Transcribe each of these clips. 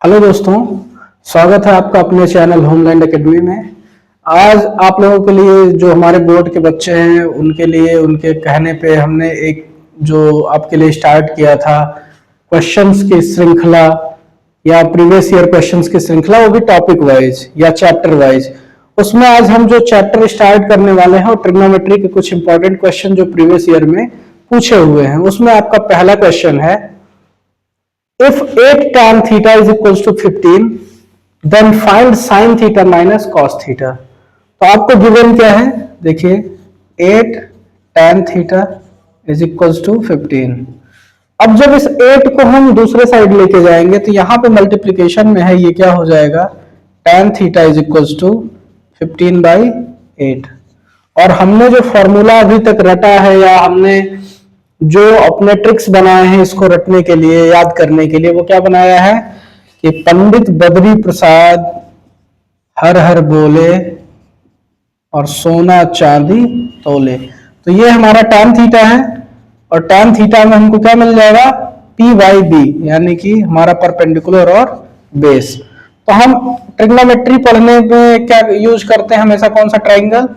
Hello दोस्तों, स्वागत है आपका अपने चैनल होमलैंड एकेडमी में। आज आप लोगों के लिए जो हमारे बोर्ड के बच्चे हैं उनके लिए उनके कहने पे हमने एक जो आपके लिए स्टार्ट किया था क्वेश्चंस की श्रृंखला या प्रीवियस ईयर क्वेश्चंस की श्रृंखला, वो भी टॉपिक वाइज या चैप्टर वाइज। उसमें आज हम जो चैप्टर स्टार्ट करने वाले हैं वो ट्रिग्नोमेट्री के कुछ इंपॉर्टेंट क्वेश्चन जो प्रीवियस ईयर में पूछे हुए हैं। उसमें आपका पहला क्वेश्चन है, if 8 tan theta is equals to 15, then find sin theta minus cos theta। तो आपको गिवन क्या है, देखिए 8 tan theta is equals to 15। अब जब इस 8 को हम दूसरे साइड लेके जाएंगे तो यहां पे मल्टीप्लीकेशन में है, ये क्या हो जाएगा, tan theta is equals to 15/8। और हमने जो फॉर्मूला अभी तक रटा है या हमने जो अपने ट्रिक्स बनाए हैं इसको रटने के लिए, याद करने के लिए, वो क्या बनाया है कि पंडित बद्री प्रसाद हर हर बोले और सोना चांदी तोले। तो ये हमारा tan थीटा है और tan थीटा में हमको क्या मिल जाएगा, P/B, यानी कि हमारा परपेंडिकुलर और बेस। तो हम ट्रिग्नोमेट्री पढ़ने में क्या यूज करते हैं हमेशा, कौन सा ट्राइंगल,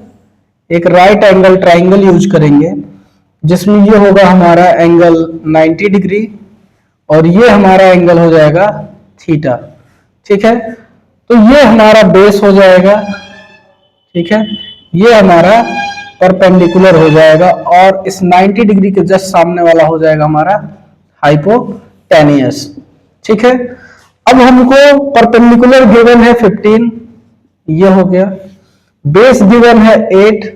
एक राइट एंगल ट्राइंगल यूज करेंगे जिसमें ये होगा हमारा एंगल 90 डिग्री और ये हमारा एंगल हो जाएगा थीटा। ठीक है, तो ये हमारा बेस हो जाएगा, ठीक है, ये हमारा परपेंडिकुलर हो जाएगा और इस 90 डिग्री के जस्ट सामने वाला हो जाएगा हमारा हाइपोटेनियस। ठीक है, अब हमको परपेंडिकुलर गिवन है 15, ये हो गया, बेस गिवन है 8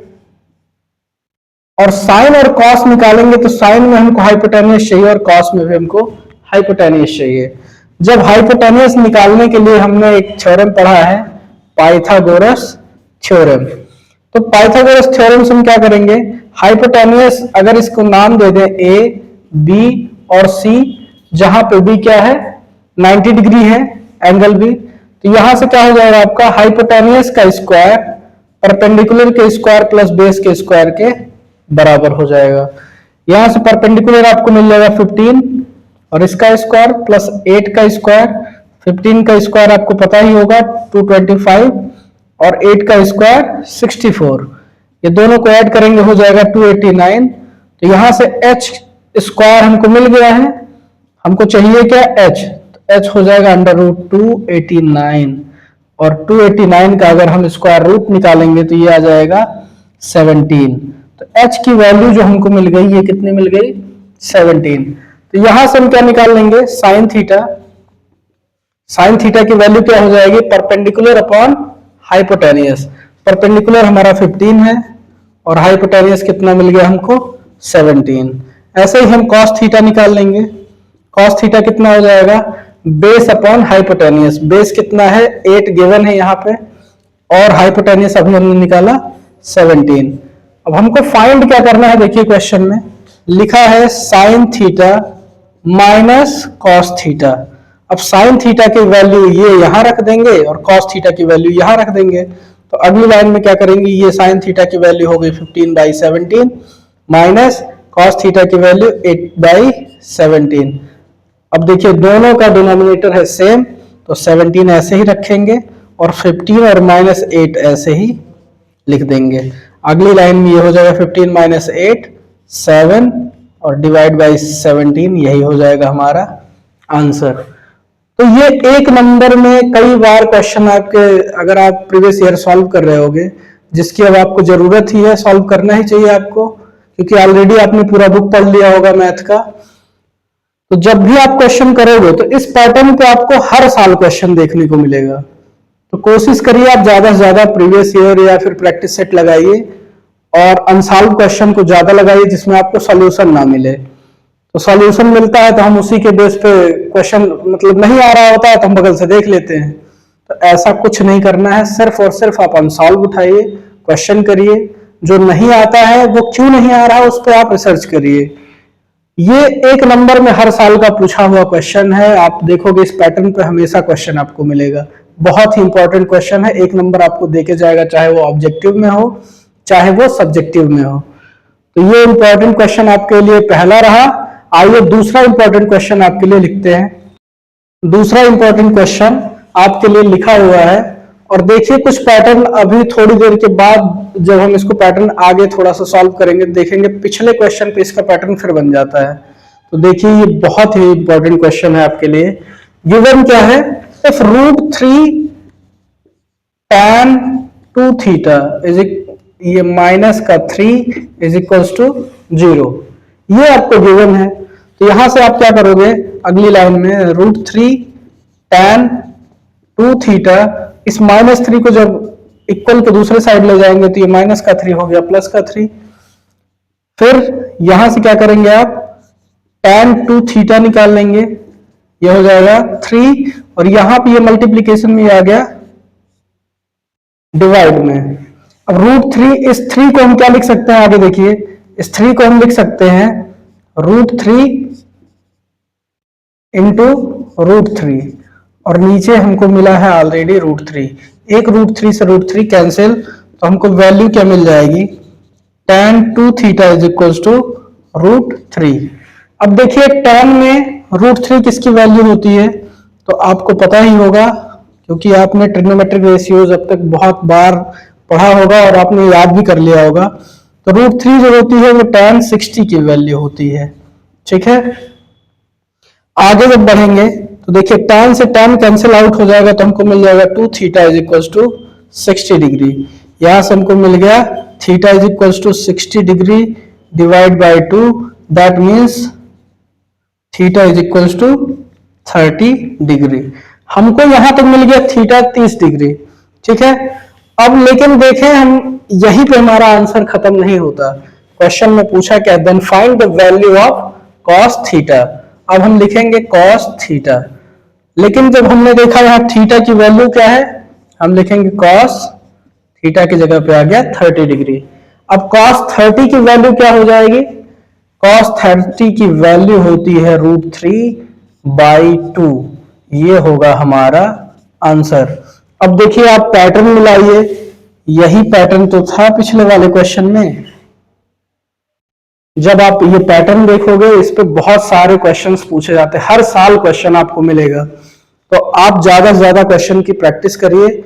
और साइन और कॉस निकालेंगे तो साइन में हमको हाइपोटेनियस चाहिए और कॉस में भी हमको हाइपोटेनियस चाहिए। जब हाइपोटेनियस निकालने के लिए हमने एक थ्योरम पढ़ा है, पाइथागोरस थ्योरम। तो पाइथागोरस थ्योरम से हम क्या करेंगे, हाइपोटेनियस अगर इसको नाम दे दें A, B और C, जहां पे B क्या है, 90 डिग्री है एंगल B, तो यहां से क्या हो जाएगा आपका हाइपोटेनियस का स्क्वायर परपेंडिकुलर के स्क्वायर प्लस बेस के स्क्वायर के बराबर हो जाएगा। यहां से परपेंडिकुलर आपको मिल जाएगा 15 और इसका स्क्वायर प्लस 8 का स्क्वायर, 15 का स्क्वायर आपको पता ही होगा 225 और 8 का स्क्वायर 64, ये दोनों को ऐड करेंगे हो जाएगा 289। तो यहां से h स्क्वायर हमको मिल गया है, हमको चाहिए क्या, h, तो h हो जाएगा √289 और 289 का अगर हम स्क्वायर रूट निकालेंगे तो ये आ जाएगा 17। तो h की वैल्यू जो हमको मिल गई, ये कितनी मिल गई, 17। तो यहां से हम क्या निकाल लेंगे, साइन थीटा। साइन थीटा की वैल्यू क्या हो जाएगी, परपेंडिकुलर अपॉन हाइपोटेनियस। परपेंडिकुलर हमारा 15 है और हाइपोटेनियस कितना मिल गया हमको, 17। ऐसे ही हम कॉस थीटा निकाल लेंगे। कॉस थीटा कितना हो जाएगा, बेस अपॉन हाइपोटेनियस। बेस कितना है, 8 गिवन है यहाँ पे और हाइपोटेनियस अभी हमने निकाला 17। अब हमको फाइंड क्या करना है, देखिए क्वेश्चन में लिखा है sign theta minus cos theta. अब साइन थीटा की वैल्यू ये यहां रख देंगे और कॉस थीटा की वैल्यू यहां रख देंगे। तो अगली लाइन में क्या करेंगे, ये साइन थीटा की वैल्यू हो गई 15/17 माइनस कॉस थीटा की वैल्यू 8/17। अब देखिए दोनों का डिनोमिनेटर है सेम, तो 17 ऐसे ही रखेंगे और 15 और -8 ऐसे ही लिख देंगे। अगली लाइन में ये हो जाएगा 15 - 8 7 और डिवाइड बाई 17, यही हो जाएगा हमारा आंसर। तो ये एक नंबर में कई बार क्वेश्चन आपके, अगर आप प्रीवियस ईयर सॉल्व कर रहे होगे, जिसकी अब आपको जरूरत ही है, सॉल्व करना ही चाहिए आपको, क्योंकि ऑलरेडी आपने पूरा बुक पढ़ लिया होगा मैथ का। तो जब भी आप क्वेश्चन करोगे तो इस पैटर्न पे आपको हर साल क्वेश्चन देखने को मिलेगा। तो कोशिश करिए आप ज्यादा से ज्यादा प्रीवियस ईयर या फिर प्रैक्टिस सेट लगाइए और अनसॉल्व क्वेश्चन को ज्यादा लगाइए जिसमें आपको सॉल्यूशन ना मिले। तो सॉल्यूशन मिलता है तो हम उसी के बेस पे, क्वेश्चन मतलब नहीं आ रहा होता है तो हम बगल से देख लेते हैं। तो ऐसा कुछ नहीं करना है, सिर्फ और सिर्फ आप अनसॉल्व उठाइए, क्वेश्चन करिए, जो नहीं आता है वो क्यों नहीं आ रहा उस पर आप रिसर्च करिए। ये एक नंबर में हर साल का पूछा हुआ क्वेश्चन है, आप देखोगे इस पैटर्न पे हमेशा क्वेश्चन आपको मिलेगा। बहुत ही इंपॉर्टेंट क्वेश्चन है, एक नंबर आपको देके जाएगा, चाहे वो ऑब्जेक्टिव में हो चाहे वो सब्जेक्टिव में हो। तो ये इंपॉर्टेंट क्वेश्चन आपके लिए पहला रहा। आइए दूसरा इंपॉर्टेंट क्वेश्चन आपके लिए लिखते हैं। दूसरा इंपॉर्टेंट क्वेश्चन आपके लिए लिखा हुआ है, और देखिए कुछ पैटर्न अभी थोड़ी देर के बाद जब हम इसको पैटर्न आगे थोड़ा सा सॉल्व करेंगे देखेंगे पिछले क्वेश्चन पे इसका पैटर्न फिर बन जाता है। तो देखिए ये बहुत ही इंपॉर्टेंट क्वेश्चन है आपके लिए। गिवन क्या है, इफ √3 tan 2 थीटा इज ये माइनस का 3 इज इक्वल्स टू 0, ये आपको गिवन है। तो यहां से आप क्या करोगे, अगली लाइन में √3 tan 2 थीटा, इस -3 को जब इक्वल के दूसरे साइड ले जाएंगे तो ये माइनस का 3 हो गया प्लस का 3। फिर यहां से क्या करेंगे आप, tan 2 थीटा निकाल लेंगे, ये हो जाएगा 3, और यहां पे ये मल्टीप्लीकेशन में आ गया डिवाइड में। अब √3, इस 3 को हम क्या लिख सकते हैं, आगे देखिए, इस 3 को हम लिख सकते हैं √3 इंटू √3, और नीचे हमको मिला है ऑलरेडी √3। एक √3 से √3 कैंसिल, तो हमको वैल्यू क्या मिल जाएगी, tan 2 theta is equals to √3। अब देखिए tan में √3 किसकी वैल्यू होती है, तो आपको पता ही होगा क्योंकि आपने ट्रिग्नोमेट्रिक रेशियोज अब तक बहुत बार पढ़ा होगा और आपने याद भी कर लिया होगा। तो √3 जो होती है वो tan 60 की वैल्यू होती है। ठीक है, आगे जब बढ़ेंगे तो देखिए tan से tan कैंसिल आउट हो जाएगा, तो हमको मिल जाएगा 2 theta is equals to 60 degree. यहां से हमको मिल गया theta is equals to 60 degree divide by 2, that means theta is equals to 30 degree. हमको यहां तक मिल गया थीटा 30 डिग्री। ठीक है, अब लेकिन देखें हम यहीं पे हमारा आंसर खत्म नहीं होता। क्वेश्चन में पूछा क्या, then find the value of cos theta. अब हम लिखेंगे cos थीटा, लेकिन जब हमने देखा यहाँ थीटा की वैल्यू क्या है, हम लिखेंगे cos थीटा की जगह पे आ गया 30 डिग्री। अब cos 30 की वैल्यू क्या हो जाएगी, cos 30 की वैल्यू होती है √3/2, ये होगा हमारा आंसर। अब देखिए आप पैटर्न मिलाइए, यही पैटर्न तो था पिछले वाले क्वेश्चन में। जब आप ये पैटर्न देखोगे इस पे बहुत सारे क्वेश्चंस पूछे जाते हैं, हर साल क्वेश्चन आपको मिलेगा। तो आप ज्यादा से ज्यादा क्वेश्चन की प्रैक्टिस करिए,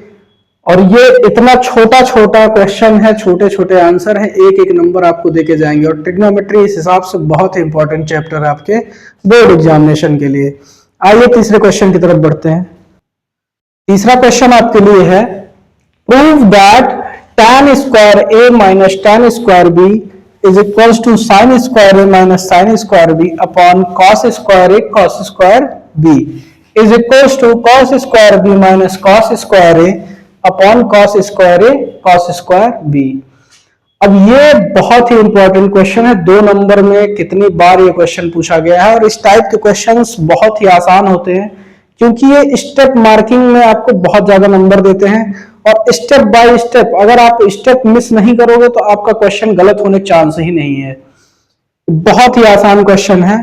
और ये इतना छोटा छोटा क्वेश्चन है, छोटे छोटे आंसर है, एक एक नंबर आपको देके जाएंगे। और ट्रिग्नोमेट्री इस हिसाब से बहुत ही इंपॉर्टेंट चैप्टर है आपके बोर्ड एग्जामिनेशन के लिए। आइए तीसरे क्वेश्चन की तरफ बढ़ते हैं। तीसरा क्वेश्चन आपके लिए है, prove that tan square a minus tan square b is equals to sin square a minus sin square b upon cos square a cos square b is equals to cos square b minus cos square a upon cos square a cos square b। अब ये बहुत ही important question है, 2 number में कितनी बार ये question पूछा गया है, और इस टाइप के क्वेश्चंस बहुत ही आसान होते हैं क्योंकि ये स्टेप मार्किंग में आपको बहुत ज्यादा नंबर देते हैं, और स्टेप बाय स्टेप अगर आप स्टेप मिस नहीं करोगे तो आपका क्वेश्चन गलत होने के चांस ही नहीं है। बहुत ही आसान क्वेश्चन है।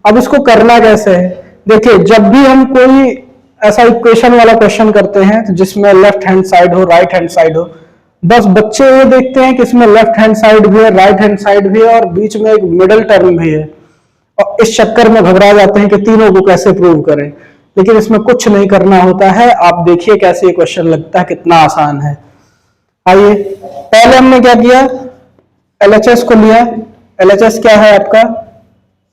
अब इसको करना कैसे है, देखिए जब भी हम कोई ऐसा इक्वेशन वाला क्वेश्चन करते हैं तो जिसमें लेफ्ट हैंड साइड हो राइट हैंड साइड हो, बस बच्चे ये देखते हैं कि इसमें लेफ्ट हैंड साइड भी है राइट हैंड साइड भी है और बीच में एक मिडिल टर्म भी है, और इस चक्कर में घबरा जाते हैं कि तीनों को कैसे प्रूव करें। लेकिन इसमें कुछ नहीं करना होता है, आप देखिए कैसे ये क्वेश्चन लगता है, कितना आसान है। आइए पहले हमने क्या किया, LHS को लिया। LHS क्या है आपका,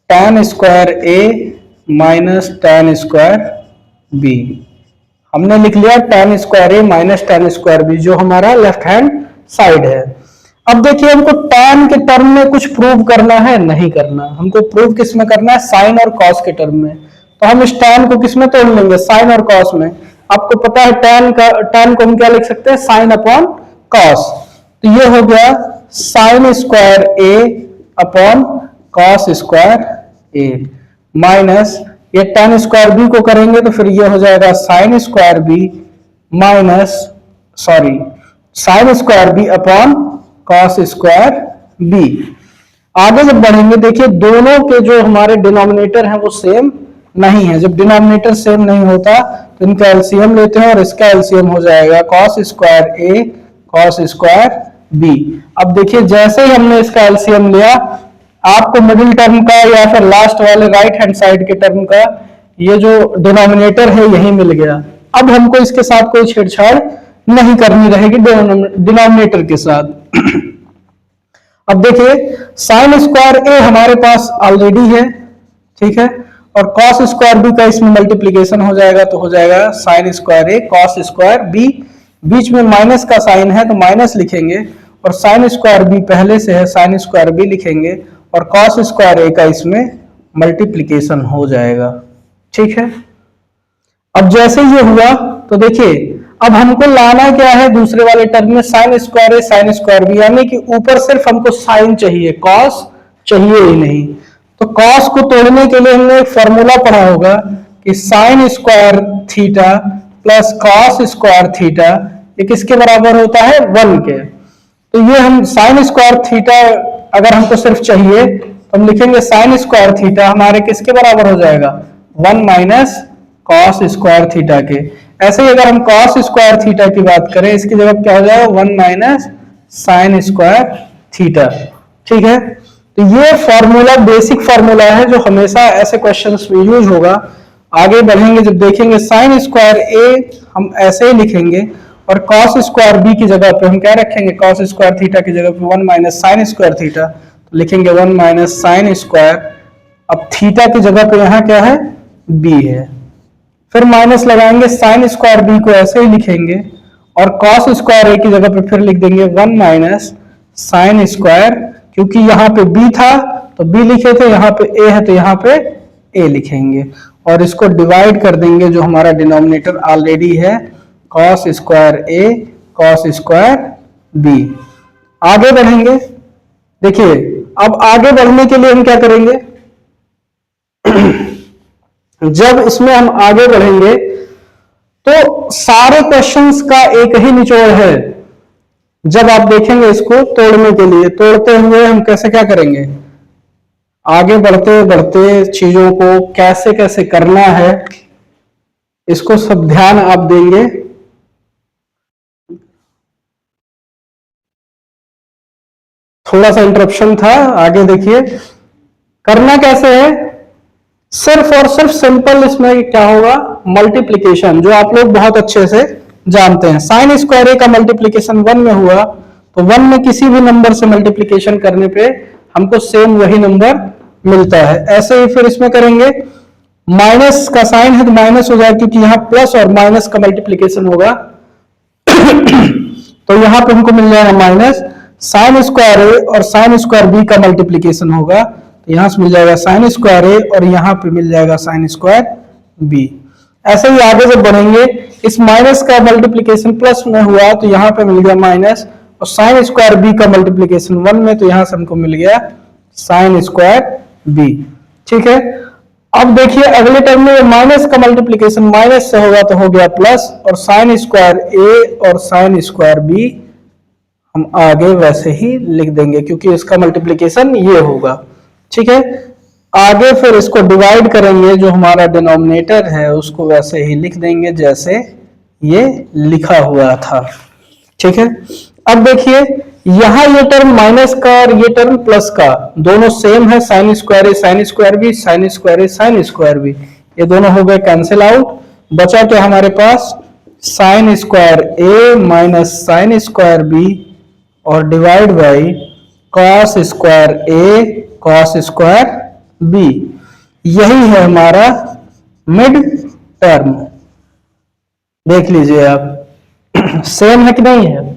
tan square a minus tan square b। हमने लिख लिया tan square a minus tan square b, जो हमारा लेफ्ट हैंड साइड है। अब देखिए हमको tan के टर्म में कुछ प्रूव करना है, नहीं करना, हमको प्रूव किस में करना है, साइन और कॉस के टर्म में। तो हम इस tan को किस में तोड़ लेंगे, साइन और कॉस में। आपको पता है tan को हम क्या लिख सकते हैं, साइन अपॉन कॉस। तो ये हो गया sine square a upon cos square a minus ये tan स्क्वायर b को करेंगे तो फिर ये हो जाएगा sine square b minus sine square b upon cos square b। आगे जब बढ़ेंगे देखिए दोनों के जो हमारे डिनोमिनेटर हैं वो सेम नहीं है। जब डिनोमिनेटर सेम नहीं होता तो इनका एलसीएम लेते हैं और इसका एलसीएम हो जाएगा cos square a cos square b। अब देखिए जैसे ही हमने इसका एलसीएम लिया, आपको मिडिल टर्म का या फिर लास्ट वाले राइट हैंड साइड के टर्म का ये जो डिनोमिनेटर है यही मिल गया। अब हमको इसके साथ कोई छेड़छाड़ नहीं करनी रहेगी डिनोमिनेटर के साथ। अब देखिए साइन स्क्वायर ए हमारे पास ऑलरेडी है, ठीक है, और कॉस स्क्वायर बी का इसमें मल्टीप्लीकेशन हो जाएगा तो हो जाएगा sign square A cos square B, बीच में माइनस का साइन है तो माइनस लिखेंगे, और साइन स्क्वायर बी पहले से है साइन स्क्वायर बी लिखेंगे, और कॉस स्क्वायर ए का इसमें मल्टीप्लीकेशन हो जाएगा, ठीक है। अब जैसे ये हुआ तो देखिए अब हमको लाना क्या है दूसरे वाले टर्म में sign square A sine square B, यानी कि ऊपर सिर्फ हमको साइन चाहिए, कॉस चाहिए ही नहीं। तो कॉस को तोड़ने के लिए हमने एक फॉर्मूला पढ़ा होगा कि sign square theta plus cos square theta ये किसके बराबर होता है 1 के। तो ये हम साइन स्क्वायर थीटा अगर हमको सिर्फ चाहिए तो हम लिखेंगे साइन स्क्वायर थीटा हमारे किसके बराबर हो जाएगा 1 माइनस कॉस स्क्वायर थीटा के। ऐसे ही अगर हम कॉस स्क्वायर थीटा की बात करें इसकी जगह क्या हो जाएगा 1 माइनस साइन स्क्वायर थीटा, ठीक है। तो ये फॉर्मूला बेसिक फॉर्मूला है जो हमेशा ऐसे क्वेश्चंस में यूज होगा। आगे बढ़ेंगे जब देखेंगे साइन स्क्वायर ए हम ऐसे ही लिखेंगे और कॉस स्क्वायर बी की जगह पे हम क्या रखेंगे कॉस स्क्वायर थीटा की जगह पे 1 माइनस साइन स्क्वायर थीटा, तो लिखेंगे 1 माइनस साइन स्क्वायर। अब थीटा की जगह पे यहाँ क्या है बी है, फिर माइनस लगाएंगे साइन स्क्वायर बी को ऐसे ही लिखेंगे और कॉस स्क्वायर ए की जगह पे फिर लिख देंगे 1 माइनस साइन स्क्वायर, क्योंकि यहाँ पे बी था तो बी लिखे थे, यहाँ पे ए है तो यहाँ पे ए लिखेंगे और इसको डिवाइड कर देंगे जो हमारा डिनोमिनेटर ऑलरेडी है cos square A cos square B. आगे बढ़ेंगे, देखिए अब आगे बढ़ने के लिए हम क्या करेंगे जब इसमें हम आगे बढ़ेंगे तो सारे क्वेश्चंस का एक ही निचोड़ है। जब आप देखेंगे इसको तोड़ने के लिए, तोड़ते हुए हम कैसे क्या करेंगे आगे बढ़ते बढ़ते चीजों को कैसे कैसे करना है इसको सब ध्यान आप देंगे। थोड़ा सा इंटरप्शन था, आगे देखिए करना कैसे है, सिर्फ और सिर्फ सिंपल इसमें क्या होगा मल्टीप्लीकेशन, जो आप लोग बहुत अच्छे से जानते हैं। साइन स्क्वायर ए का मल्टीप्लीकेशन 1 में हुआ तो 1 में किसी भी नंबर से मल्टीप्लीकेशन करने पे हमको सेम वही नंबर मिलता है। ऐसे ही फिर इसमें करेंगे, माइनस का साइन है तो माइनस हो जाएगा क्योंकि यहाँ प्लस और माइनस का मल्टीप्लीकेशन होगा तो यहाँ पे हमको मिल जाएगा माइनस साइन स्क्वायर ए और साइन स्क्वायर बी का मल्टीप्लीकेशन होगा तो यहां से मिल जाएगा साइन स्क्वायर ए और यहाँ पे मिल जाएगा साइन स्क्वायर बी। ऐसे ही आगे जब बढ़ेंगे इस माइनस का मल्टीप्लीकेशन प्लस में हुआ तो यहाँ पे मिल गया माइनस और साइन स्क्वायर बी का मल्टीप्लीकेशन 1 में तो यहां से हमको मिल गया साइन स्क्वायर बी, ठीक है। अब देखिए अगले टर्म में माइनस का मल्टीप्लीकेशन माइनस से होगा तो हो गया प्लस और साइन स्क्वायर ए और साइन स्क्वायर बी हम आगे वैसे ही लिख देंगे क्योंकि इसका मल्टीप्लीकेशन ये होगा, ठीक है। आगे फिर इसको डिवाइड करेंगे, जो हमारा डिनोमिनेटर है उसको वैसे ही लिख देंगे जैसे ये लिखा हुआ था, ठीक है। अब देखिए यहां ये टर्म माइनस का और ये टर्म प्लस का दोनों सेम है, sine square A sine square B sine square A sine square B, ये दोनों हो गए कैंसिल आउट। बचा क्या हमारे पास sine square A minus sine square B और divide by cos square A cos square B. यही है हमारा मिड टर्म, देख लीजिए आप सेम है कि नहीं है।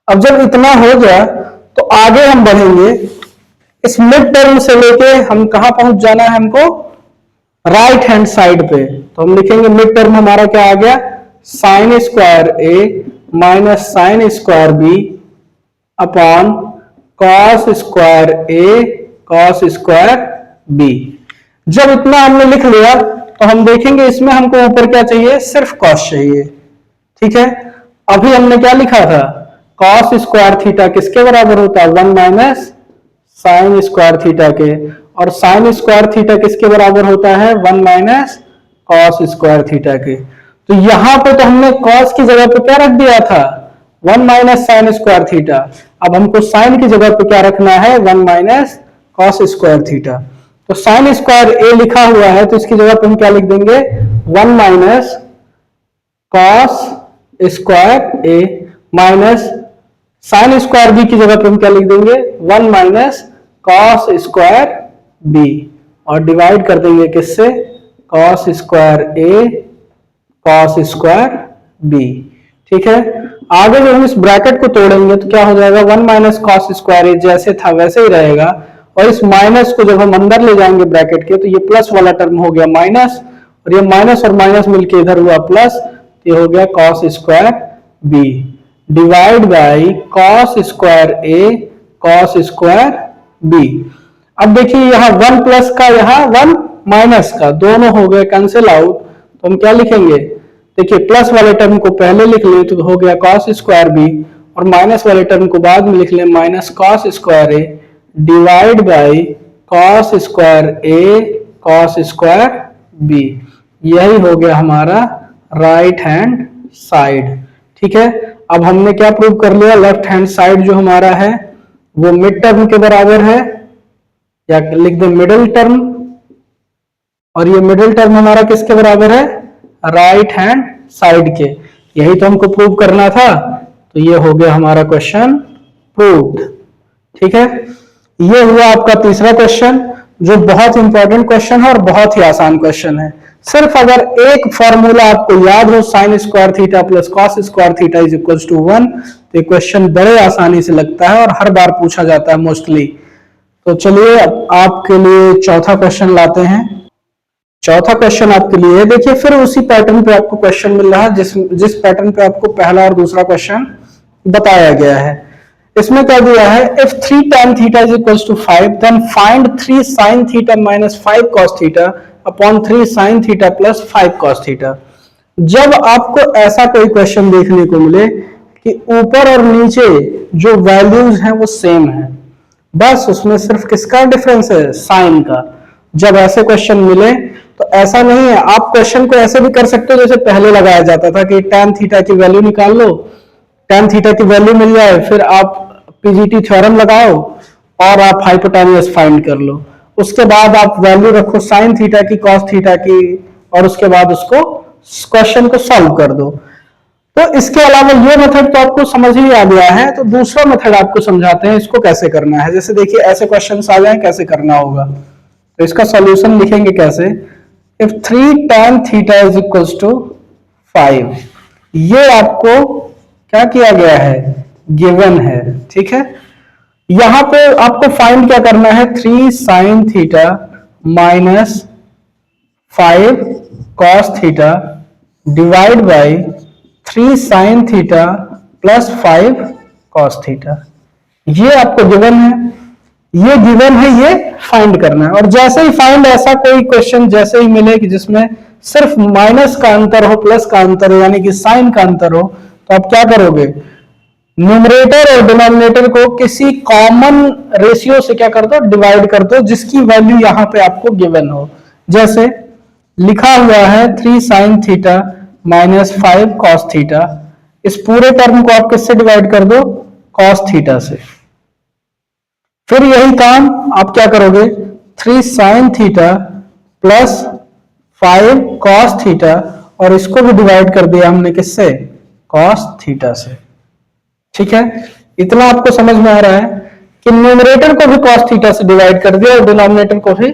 अब जब इतना हो गया तो आगे हम बढ़ेंगे, इस मिड टर्म से लेके हम कहां पहुंच जाना है हमको राइट हैंड साइड पे, तो हम लिखेंगे मिड टर्म हमारा क्या आ गया sine square A minus sine square B upon cos square A cos square B. जब इतना हमने लिख लिया तो हम देखेंगे इसमें हमको ऊपर क्या चाहिए सिर्फ कॉस चाहिए, ठीक है। अभी हमने क्या लिखा था कॉस स्क्वायर थीटा किसके बराबर होता है 1 माइनस साइन स्क्वायर थीटा के, और साइन स्क्वायर थीटा किसके बराबर होता है 1 माइनस कॉस स्क्वायर थीटा के। तो यहां पे तो हमने कॉस की जगह पे क्या रख दिया था 1 माइनस साइन स्क्वायर थीटा, अब हमको साइन की जगह पे क्या रखना है 1 माइनस कॉस स्क्वायर थीटा। तो साइन स्क्वायर ए लिखा हुआ है तो इसकी जगह पे हम क्या लिख देंगे 1 minus cos square A minus sine square B की जगह पे हम क्या लिख देंगे 1 माइनस कॉस स्क्वायर बी और डिवाइड कर देंगे किससे cos square A cos square B. ठीक है, आगे जब हम इस ब्रैकेट को तोड़ेंगे तो क्या हो जाएगा 1 माइनस कॉस स्क्वायर ए जैसे था वैसे ही रहेगा और इस माइनस को जब हम अंदर ले जाएंगे ब्रैकेट के तो ये प्लस वाला टर्म हो गया माइनस और ये माइनस और माइनस मिलके इधर हुआ प्लस, तो ये हो गया cos square B divide by cos square A cos square B. अब देखिए यहाँ 1 प्लस का यहाँ 1 माइनस का दोनों हो गए कैंसिल आउट, तो हम क्या लिखेंगे देखिए प्लस वाले टर्म को पहले लिख ले तो हो गया कॉस स्क्वायर बी और माइनस वाले टर्म को बाद में लिख ले minus cos square A divide by cos square A cos square B. यही हो गया हमारा राइट हैंड साइड। ठीक है, अब हमने क्या प्रूव कर लिया लेफ्ट हैंड साइड जो हमारा है वो मिड टर्म के बराबर है या लिख दे मिडिल टर्म और ये मिडिल टर्म हमारा किसके बराबर है राइट हैंड साइड के। यही तो हमको प्रूव करना था, तो ये हो गया हमारा क्वेश्चन प्रूव्ड। ठीक है, ये हुआ आपका तीसरा क्वेश्चन जो बहुत इंपॉर्टेंट क्वेश्चन है और बहुत ही आसान क्वेश्चन है। सिर्फ अगर एक फॉर्मूला आपको याद हो sine square theta plus cos square theta is equal to 1 तो ये क्वेश्चन बड़े आसानी से लगता है और हर बार पूछा जाता है मोस्टली। तो चलिए अब आपके लिए चौथा क्वेश्चन लाते हैं। चौथा क्वेश्चन आपके लिए देखिए फिर उसी पैटर्न पे आपको क्वेश्चन मिल रहा है जिस पैटर्न पे आपको पहला और दूसरा क्वेश्चन बताया गया है। इसमें क्या दिया है if 3 tan theta is equals to 5 then find 3 sin theta minus 5 cos theta upon 3 sin theta plus 5 cos theta. जब आपको ऐसा कोई क्वेश्चन देखने को मिले कि ऊपर और नीचे जो वैल्यूज हैं वो सेम है, बस उसमें सिर्फ किसका डिफरेंस है साइन का। जब ऐसे क्वेश्चन मिले तो ऐसा नहीं है, आप क्वेश्चन को ऐसे भी कर सकते हो जैसे पहले लगाया जाता था कि tan थीटा की वैल्यू निकाल लो, tan थीटा की वैल्यू मिल जाए फिर आप पीजीटी थ्योरम लगाओ और आप हाइपोटेन्यूस फाइंड कर लो, उसके बाद आप वैल्यू रखो साइन थीटा की कॉस थीटा की और उसके बाद उसको क्वेश्चन को सॉल्व कर दो। तो इसके अलावा ये मेथड तो आपको समझ ही आ गया है, तो दूसरा मेथड आपको समझाते हैं इसको कैसे करना है। जैसे देखिए ऐसे क्वेश्चंस आ जाए कैसे करना होगा, तो इसका सॉल्यूशन लिखेंगे कैसे if 3 tan theta is equals to 5, ये आपको क्या किया गया है गिवन है। ठीक है, यहां पे आपको फाइंड क्या करना है 3 sin theta minus 5 cos theta divide by 3 sin theta plus 5 cos theta. ये आपको गिवन है, ये गिवन है, ये फाइंड करना है। और जैसे ही फाइंड ऐसा कोई क्वेश्चन जैसे ही मिले कि जिसमें सिर्फ माइनस का अंतर हो प्लस का अंतर हो यानी कि साइन का अंतर हो, तो आप क्या करोगे न्यूमरेटर और डिनोमिनेटर को किसी कॉमन रेशियो से क्या कर दो डिवाइड कर दो जिसकी वैल्यू यहां पे आपको गिवन हो। जैसे लिखा हुआ है 3 sin theta minus 5 cos theta, इस पूरे टर्म को आप किससे डिवाइड कर दो cos थीटा से। फिर यही काम आप क्या करोगे 3 sin theta plus 5 cos theta और इसको भी डिवाइड कर दिया हमने किससे cos थीटा से। ठीक है, इतना आपको समझ में आ रहा है कि न्यूमरेटर को भी cos थीटा से डिवाइड कर दिया और डिनोमिनेटर को भी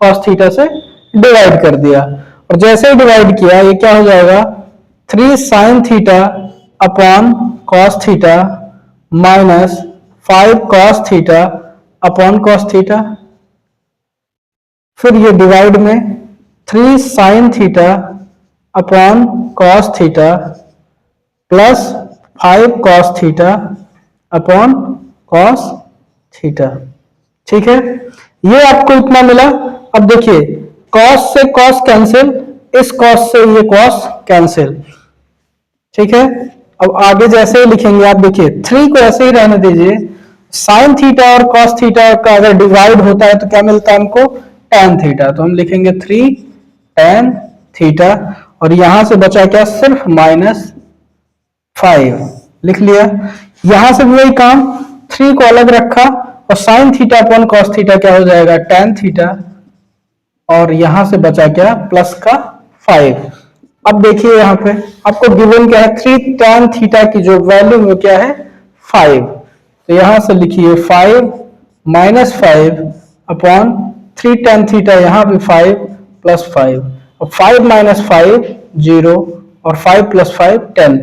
cos थीटा से डिवाइड कर दिया। और जैसे ही डिवाइड किया ये क्या हो जाएगा 3 sin theta upon cos theta minus 5 cos theta upon cos theta. फिर ये डिवाइड में 3 sin theta upon cos theta plus 5 cos theta upon cos theta. ठीक है, ये आपको इतना मिला। अब देखिए cos से cos कैंसिल, इस cos से ये cos कैंसिल। ठीक है, अब आगे जैसे ही लिखेंगे आप देखिए 3 को ऐसे ही रहने दीजिए, sin थीटा और cos थीटा का अगर डिवाइड होता है तो क्या मिलता है हमको tan थीटा, तो हम लिखेंगे 3 tan थीटा और यहां से बचा क्या सिर्फ माइनस 5 लिख लिया। यहां से भी वही काम 3 को अलग रखा और sin theta upon cos theta क्या हो जाएगा tan थीटा और यहां से बचा क्या, प्लस का 5। अब देखिए यहाँ पे आपको गिवन क्या है, 3 tan थीटा की जो वैल्यू वो क्या है 5। तो यहां से लिखिए 5 माइनस 5 अपॉन 3 tan थीटा, यहां भी 5 प्लस 5। और 5 माइनस 5 0 और 5 प्लस 5 10।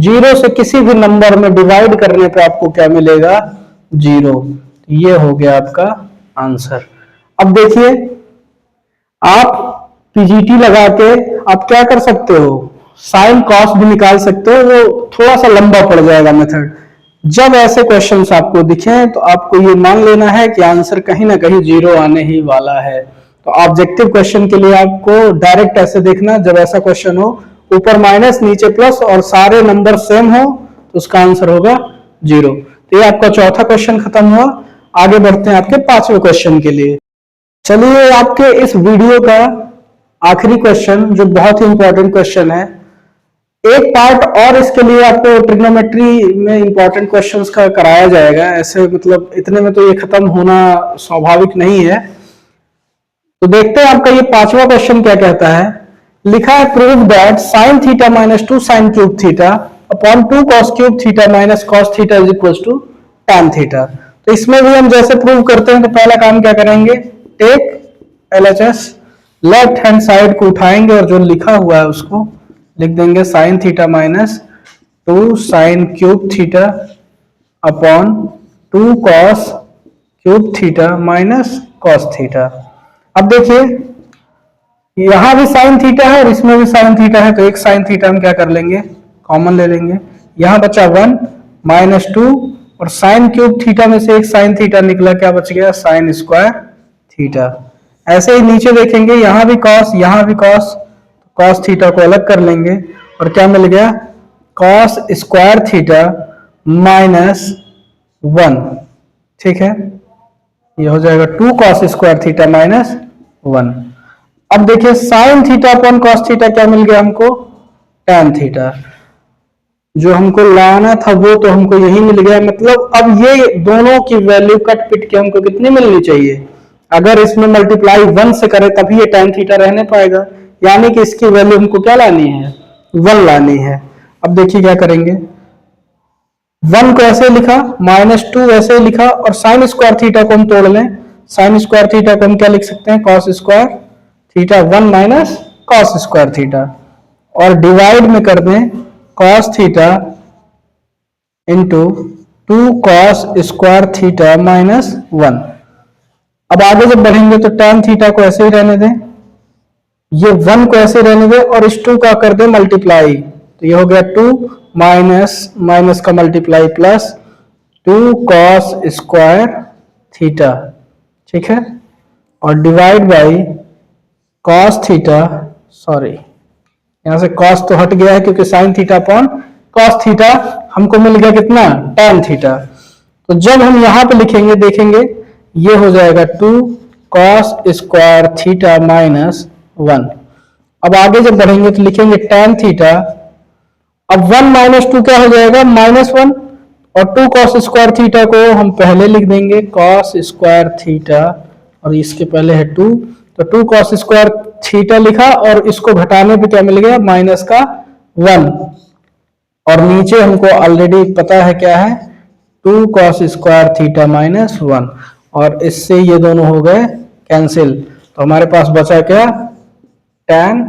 0 से किसी भी नंबर में डिवाइड करने पे आपको क्या मिलेगा, 0। ये हो गया आपका आंसर। अब देखिए आप पीजीटी लगा के आप क्या कर सकते हो, साइन कॉस भी निकाल सकते हो, वो थोड़ा सा लंबा पड़ जाएगा मेथड। जब ऐसे क्वेश्चंस आपको दिखे तो आपको ये मान लेना है कि आंसर कहीं ना कहीं 0 आने ही वाला है। तो ऑब्जेक्टिव क्वेश्चन के लिए आपको डायरेक्ट ऐसे देखना, जब ऐसा क्वेश्चन हो ऊपर माइनस नीचे प्लस और सारे नंबर सेम हो तो उसका आंसर होगा 0। तो ये आपका चौथा क्वेश्चन खत्म हुआ। आगे बढ़ते हैं आपके 5वें क्वेश्चन के लिए। चलिए आपके इस वीडियो का आखिरी क्वेश्चन जो बहुत ही इंपॉर्टेंट क्वेश्चन है, एक पार्ट और इसके लिए आपको ट्रिग्नोमेट्री में इंपॉर्टेंट क्वेश्चंस का कराया जाएगा। ऐसे मतलब इतने में तो ये खत्म होना स्वाभाविक नहीं है। तो देखते हैं आपका ये 5वां क्वेश्चन क्या कहता है। लिखा है prove that sine theta minus 2 sine cube theta upon 2 cos cube theta minus cos theta is equal to tan theta. तो इसमें भी हम जैसे प्रूव करते हैं तो पहला काम क्या करेंगे, take LHS, left hand side को उठाएंगे और जो लिखा हुआ है उसको लिख देंगे sign theta minus 2 sine cube theta upon 2 cos cube theta minus cos theta. अब देखिए यहां भी साइन थीटा है और इसमें भी साइन थीटा है, तो एक साइन थीटा हम क्या कर लेंगे, कॉमन ले लेंगे। यहां बचा 1 माइनस 2 और साइन क्यूब थीटा में से एक साइन थीटा निकला, क्या बच गया, साइन स्क्वायर थीटा। ऐसे ही नीचे देखेंगे यहां भी कॉस यहां भी कॉस, कॉस थीटा को अलग कर लेंगे और क्या मिल गया, कॉस स्क्वायर थीटा माइनस 1। ठीक है, ये हो जाएगा 2 कॉस स्क्वायर थीटा माइनस 1। अब देखिए sine theta upon cos theta क्या मिल गया हमको, टैन थीटा। जो हमको लाना था वो तो हमको यही मिल गया। मतलब अब ये दोनों की वैल्यू कट पिट के हमको कितनी मिलनी चाहिए, अगर इसमें मल्टीप्लाई 1 से करें तभी ये टैन थीटा रहने पाएगा, यानी कि इसकी वैल्यू हमको क्या लानी है, 1 लानी है। अब देखिए क्या करेंगे, 1 को ऐसे लिखा, माइनस 2 ऐसे लिखा और साइन स्क्वायर थीटा को हम तोड़ लें। साइन स्क्वायर थीटा को हम क्या लिख सकते हैं, cos square theta 1 minus cos square theta, और डिवाइड में कर दें cos theta into 2 cos square theta minus 1। अब आगे जब बढ़ेंगे तो टैन थीटा को ऐसे ही रहने दें, ये 1 को ऐसे रहने दें और इस 2 का कर दें मल्टीप्लाई, तो ये हो गया 2 माइनस माइनस का multiply plus 2 cos square theta. ठीक है, और divide by cos theta, sorry यहां से कॉस तो हट गया है क्योंकि sine theta upon cos theta हमको मिल गया कितना, टैन थीटा। तो जब हम यहां पे लिखेंगे देखेंगे ये हो जाएगा 2 कॉस स्क्वायर थीटा माइनस 1। अब आगे जब बढ़ेंगे तो लिखेंगे टैन थीटा, अब 1 माइनस 2 क्या हो जाएगा, माइनस 1, और 2 कॉस स्क्वायर थीटा को हम पहले लिख देंगे कॉस स्क्वायर थीटा और इसके पहले है 2, तो 2 कॉस स्क्वायर थीटा लिखा और इसको घटाने पे क्या मिल गया, माइनस का 1, और नीचे हमको ऑलरेडी पता है क्या है, 2 कॉस स्क्वायर थीटा माइनस 1, और इससे ये दोनों हो गए कैंसिल। तो हमारे पास बचा क्या, टैन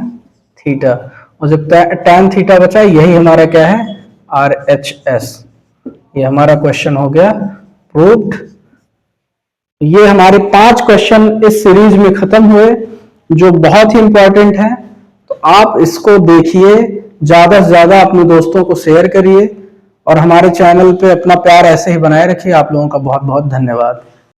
थीटा, और जब टैन थीटा बचा यही हमारा क्या है, RHS। ये हमारा क्वेश्चन हो गया प्रूव्ड। ये हमारे 5 क्वेश्चन इस सीरीज में खत्म हुए जो बहुत ही इंपॉर्टेंट है। तो आप इसको देखिए, ज्यादा से ज्यादा अपने दोस्तों को शेयर करिए और हमारे चैनल पे अपना प्यार ऐसे ही बनाए रखिए। आप लोगों का बहुत बहुत धन्यवाद।